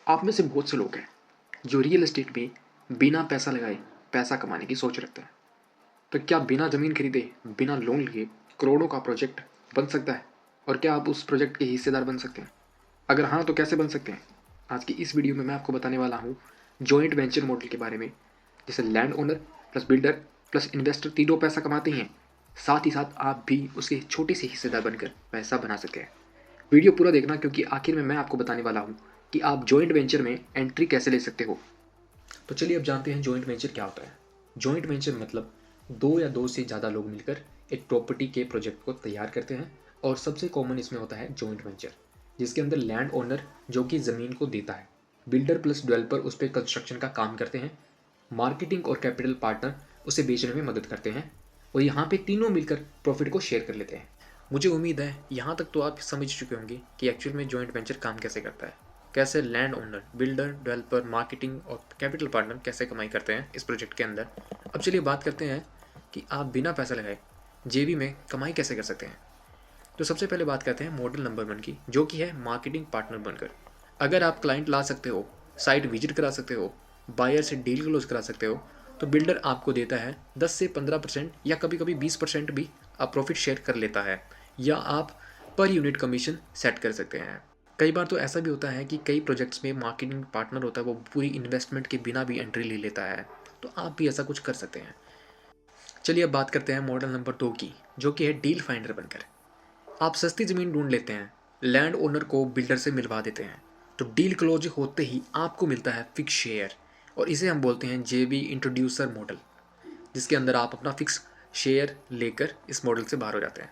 आप में से बहुत से लोग हैं जो रियल एस्टेट में बिना पैसा लगाए पैसा कमाने की सोच रखते हैं। तो क्या बिना ज़मीन खरीदे, बिना लोन लिए करोड़ों का प्रोजेक्ट बन सकता है? और क्या आप उस प्रोजेक्ट के हिस्सेदार बन सकते हैं? अगर हाँ, तो कैसे बन सकते हैं? आज की इस वीडियो में मैं आपको बताने वाला हूँ जॉइंट वेंचर मॉडल के बारे में, जिसे land owner plus builder plus investor तीनों पैसा कमाते हैं। साथ ही साथ आप भी उसके छोटे से हिस्सेदार बनकर पैसा बना सकते हैं। वीडियो पूरा देखना, क्योंकि आखिर में मैं आपको बताने वाला हूँ कि आप जॉइंट वेंचर में एंट्री कैसे ले सकते हो। तो चलिए अब जानते हैं जॉइंट वेंचर क्या होता है। जॉइंट वेंचर मतलब दो या दो से ज़्यादा लोग मिलकर एक प्रॉपर्टी के प्रोजेक्ट को तैयार करते हैं। और सबसे कॉमन इसमें होता है जॉइंट वेंचर, जिसके अंदर लैंड ओनर जो कि ज़मीन को देता है, बिल्डर प्लस डेवलपर उस पर कंस्ट्रक्शन का काम करते हैं, मार्केटिंग और कैपिटल पार्टनर उसे बेचने में मदद करते हैं, और यहाँ पे तीनों मिलकर प्रॉफिट को शेयर कर लेते हैं। मुझे उम्मीद है यहाँ तक तो आप समझ चुके होंगे कि एक्चुअल में जॉइंट वेंचर काम कैसे करता है, कैसे land owner, builder, developer, marketing और कैपिटल पार्टनर कैसे कमाई करते हैं इस प्रोजेक्ट के अंदर। अब चलिए बात करते हैं कि आप बिना पैसा लगाए जेबी में कमाई कैसे कर सकते हैं। तो सबसे पहले बात करते हैं मॉडल नंबर 1 की, जो कि है मार्केटिंग पार्टनर बनकर। अगर आप क्लाइंट ला सकते हो, साइट विजिट करा सकते हो, बायर से डील क्लोज करा सकते हो, तो बिल्डर आपको देता है 10 से 15% या कभी कभी 20% भी आप प्रॉफिट शेयर कर लेता है, या आप पर यूनिट कमीशन सेट कर सकते हैं। कई बार तो ऐसा भी होता है कि कई प्रोजेक्ट्स में मार्केटिंग पार्टनर होता है, वो पूरी इन्वेस्टमेंट के बिना भी एंट्री ले लेता है, तो आप भी ऐसा कुछ कर सकते हैं। चलिए अब बात करते हैं मॉडल नंबर 2 की, जो कि है डील फाइंडर बनकर। आप सस्ती ज़मीन ढूंढ लेते हैं, लैंड ओनर को बिल्डर से मिलवा देते हैं, तो डील क्लोज होते ही आपको मिलता है फिक्स शेयर, और इसे हम बोलते हैं जेबी इंट्रोड्यूसर मॉडल, जिसके अंदर आप अपना फिक्स शेयर लेकर इस मॉडल से बाहर हो जाते हैं।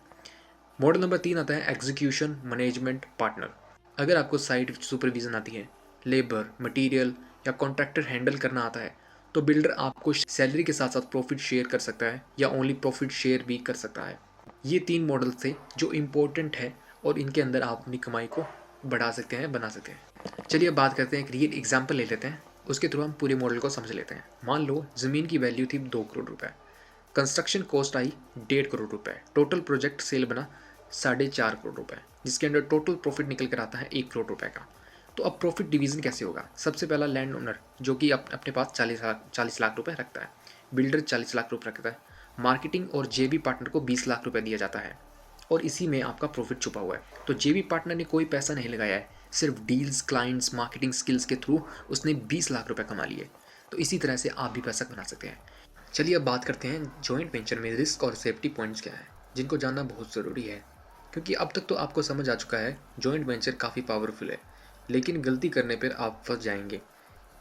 मॉडल नंबर 3 आता है एग्जीक्यूशन मैनेजमेंट पार्टनर। अगर आपको साइट सुपरविजन आती है, लेबर, मटेरियल या कॉन्ट्रैक्टर हैंडल करना आता है, तो बिल्डर आपको सैलरी के साथ साथ प्रॉफिट शेयर कर सकता है, या ओनली प्रॉफिट शेयर भी कर सकता है। ये 3 मॉडल थे जो इम्पोर्टेंट है, और इनके अंदर आप अपनी कमाई को बढ़ा सकते हैं, बना सकते हैं। चलिए अब बात करते हैं, एक रियल एग्जाम्पल ले लेते हैं, उसके थ्रू हम पूरे मॉडल को समझ लेते हैं। मान लो ज़मीन की वैल्यू थी 2 करोड़ रुपए, कंस्ट्रक्शन कॉस्ट आई 1.5 करोड़ रुपए, टोटल प्रोजेक्ट सेल बना 4.5 करोड़ रुपए, जिसके अंदर टोटल प्रॉफिट निकल कर आता है 1 करोड़ रुपए का। तो अब प्रॉफिट डिवीजन कैसे होगा? सबसे पहला लैंड ओनर, जो कि अपने पास 40 लाख रुपए रखता है, बिल्डर 40 लाख रुपए रखता है, मार्केटिंग और जेबी पार्टनर को 20 लाख रुपए दिया जाता है, और इसी में आपका प्रॉफिट छुपा हुआ है। तो जेबी पार्टनर ने कोई पैसा नहीं लगाया है, सिर्फ डील्स, क्लाइंट्स, मार्केटिंग स्किल्स के थ्रू उसने 20 लाख रुपए कमा लिए। तो इसी तरह से आप भी पैसा बना सकते हैं। चलिए अब बात करते हैं जॉइंट वेंचर में रिस्क और सेफ्टी पॉइंट्स क्या है, जिनको जानना बहुत ज़रूरी है, क्योंकि अब तक तो आपको समझ आ चुका है जॉइंट वेंचर काफ़ी पावरफुल है, लेकिन गलती करने पर आप फंस जाएंगे।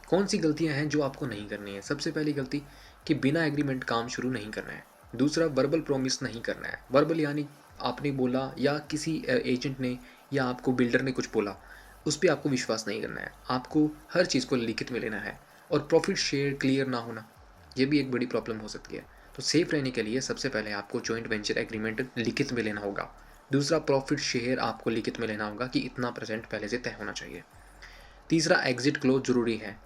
कौन सी गलतियां हैं जो आपको नहीं करनी है? सबसे पहली गलती कि बिना एग्रीमेंट काम शुरू नहीं करना है। दूसरा, वर्बल प्रॉमिस नहीं करना है। वर्बल यानी आपने बोला, या किसी एजेंट ने या आपको बिल्डर ने कुछ बोला, उस पर आपको विश्वास नहीं करना है। आपको हर चीज़ को लिखित में लेना है। और प्रॉफिट शेयर क्लियर ना होना, ये भी एक बड़ी प्रॉब्लम हो सकती है। तो सेफ रहने के लिए सबसे पहले आपको जॉइंट वेंचर एग्रीमेंट लिखित में लेना होगा। दूसरा, प्रॉफिट शेयर आपको लिखित में लेना होगा कि इतना परसेंट पहले से तय होना चाहिए। तीसरा, एग्जिट क्लोज जरूरी है।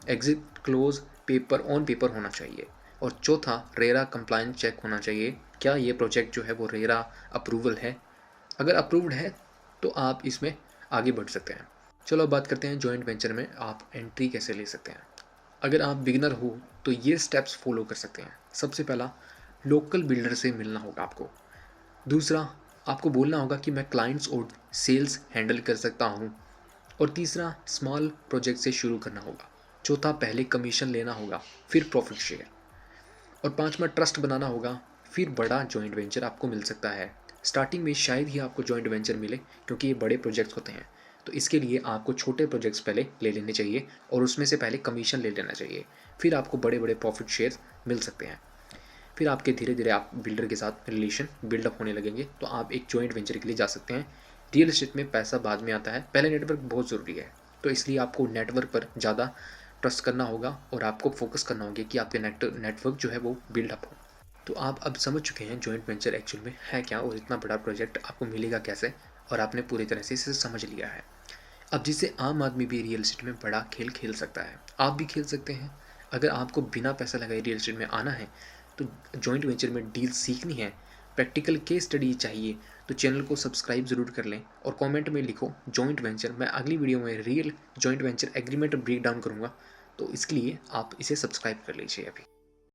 Exit close paper on paper होना चाहिए। और चौथा, रेरा कंप्लायंस चेक होना चाहिए। क्या ये प्रोजेक्ट जो है वो रेरा अप्रूवल है? अगर अप्रूव्ड है तो आप इसमें आगे बढ़ सकते हैं। चलो अब बात करते हैं जॉइंट वेंचर में आप एंट्री कैसे ले सकते हैं। अगर आप बिगिनर हो तो ये स्टेप्स फॉलो कर सकते हैं। सबसे पहला, लोकल बिल्डर से मिलना होगा आपको। दूसरा, आपको बोलना होगा कि मैं क्लाइंट्स और सेल्स हैंडल कर सकता हूँ। और तीसरा, स्मॉल प्रोजेक्ट से शुरू करना होगा। चौथा, पहले कमीशन लेना होगा, फिर प्रॉफिट शेयर। और पांचवा, ट्रस्ट बनाना होगा, फिर बड़ा जॉइंट वेंचर आपको मिल सकता है। स्टार्टिंग में शायद ही आपको जॉइंट वेंचर मिले, क्योंकि ये बड़े प्रोजेक्ट्स होते हैं। तो इसके लिए आपको छोटे प्रोजेक्ट्स पहले ले लेने चाहिए, और उसमें से पहले कमीशन ले लेना चाहिए, फिर आपको बड़े बड़े प्रॉफिट शेयर मिल सकते हैं। फिर आपके धीरे धीरे आप बिल्डर के साथ रिलेशन बिल्डअप होने लगेंगे, तो आप एक जॉइंट वेंचर के लिए जा सकते हैं। रियल एस्टेट में पैसा बाद में आता है, पहले नेटवर्क बहुत ज़रूरी है। तो इसलिए आपको नेटवर्क पर ज़्यादा ट्रस्ट करना होगा, और आपको फोकस करना होगा कि आपके नेटवर्क जो है वो बिल्डअप हो। तो आप अब समझ चुके हैं जॉइंट वेंचर एक्चुअल में है क्या, और इतना बड़ा प्रोजेक्ट आपको मिलेगा कैसे, और आपने पूरी तरह से इसे समझ लिया है। अब जिससे आम आदमी भी रियल एस्टेट में बड़ा खेल खेल सकता है, आप भी खेल सकते हैं। अगर आपको बिना पैसा लगाए रियल एस्टेट में आना है, तो जॉइंट वेंचर में डील सीखनी है, प्रैक्टिकल केस स्टडी चाहिए तो चैनल को सब्सक्राइब ज़रूर कर लें और कमेंट में लिखो जॉइंट वेंचर। मैं अगली वीडियो में real joint venture agreement break down करूँगा, तो इसके लिए आप इसे सब्सक्राइब कर लीजिए अभी।